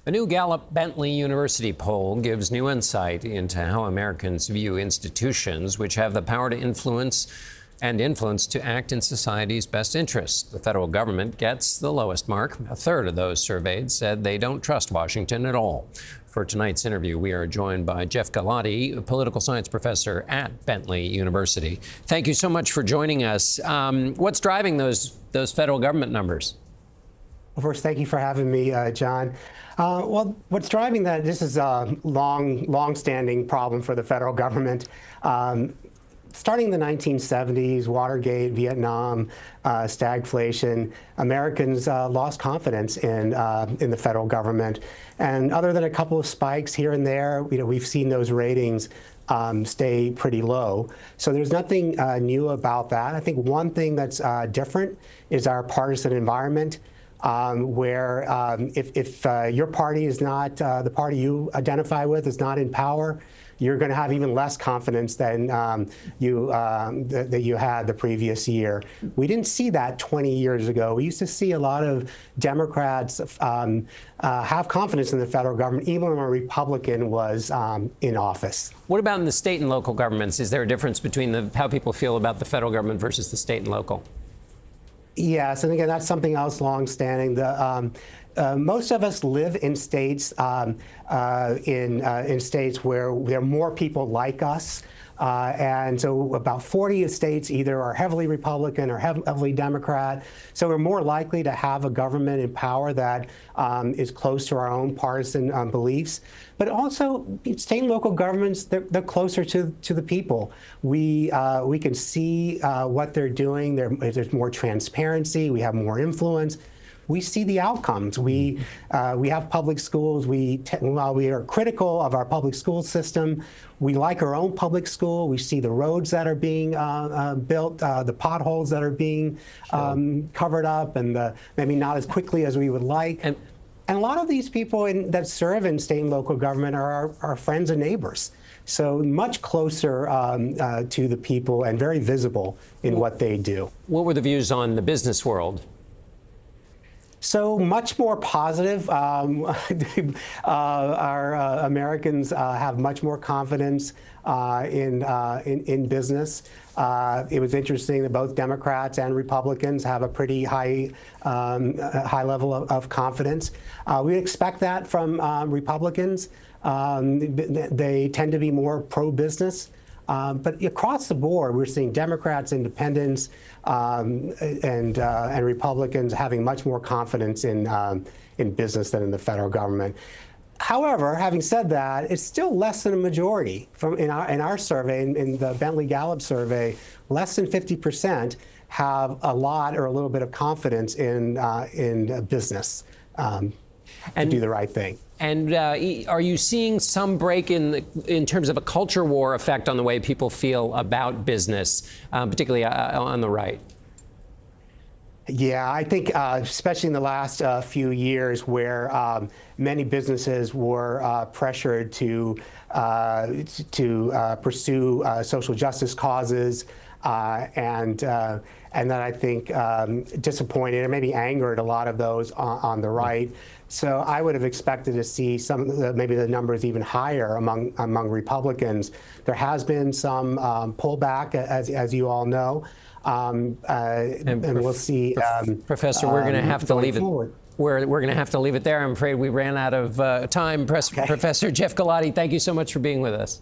A new Gallup-Bentley University poll gives new insight into how Americans view institutions which have the power to influence to act in society's best interests. The federal government gets the lowest mark. A third of those surveyed said they don't trust Washington at all. For tonight's interview, we are joined by Jeff Gulati, a political science professor at Bentley University. Thank you so much for joining us. What's driving those federal government numbers? Well, first, thank you for having me, John. Well, what's driving that, this is a long-standing problem for the federal government. Starting in the 1970s, Watergate, Vietnam, stagflation, Americans lost confidence in the federal government. And other than a couple of spikes here and there, we've seen those ratings stay pretty low. So there's nothing new about that. I think one thing that's different is our partisan environment. Where if your party is not, the party you identify with is not in power, you're going to have even less confidence than that you had the previous year. We didn't see that 20 years ago. We used to see a lot of Democrats have confidence in the federal government, even when a Republican was in office. What about in the state and local governments? Is there a difference between how people feel about the federal government versus the state and local? Yes, and again, that's something else longstanding. Most of us live in states in states where there are more people like us, and so about 40 states either are heavily Republican or heavily Democrat. So we're more likely to have a government in power that is close to our own partisan beliefs. But also, state and local governments, they're closer to the people. We can see what they're doing. There's more transparency. We have more influence. We see the outcomes. We have public schools. While we are critical of our public school system, we like our own public school. We see the roads that are being built, the potholes that are being covered up, and maybe not as quickly as we would like. And a lot of these people that serve in state and local government are our friends and neighbors. So much closer to the people and very visible in what they do. What were the views on the business world? So much more positive. Our Americans have much more confidence in business. It was interesting that both Democrats and Republicans have a pretty high level of confidence. We expect that from Republicans. They tend to be more pro-business. But across the board, we're seeing Democrats, independents, and Republicans having much more confidence in business than in the federal government. However, having said that, it's still less than a majority. In our survey, in the Bentley Gallup survey, less than 50% have a lot or a little bit of confidence in business to do the right thing. And are you seeing some break in terms of a culture war effect on the way people feel about business, particularly on the right? Yeah, I think especially in the last few years where many businesses were pressured to pursue social justice causes and that I think disappointed or maybe angered a lot of those on the right. So I would have expected to see maybe the numbers even higher among Republicans. There has been some pullback, as you all know, and we'll see. Professor, we're going to have to leave it. We're going to have to leave it there. I'm afraid we ran out of time. Professor Jeff Gulati, thank you so much for being with us.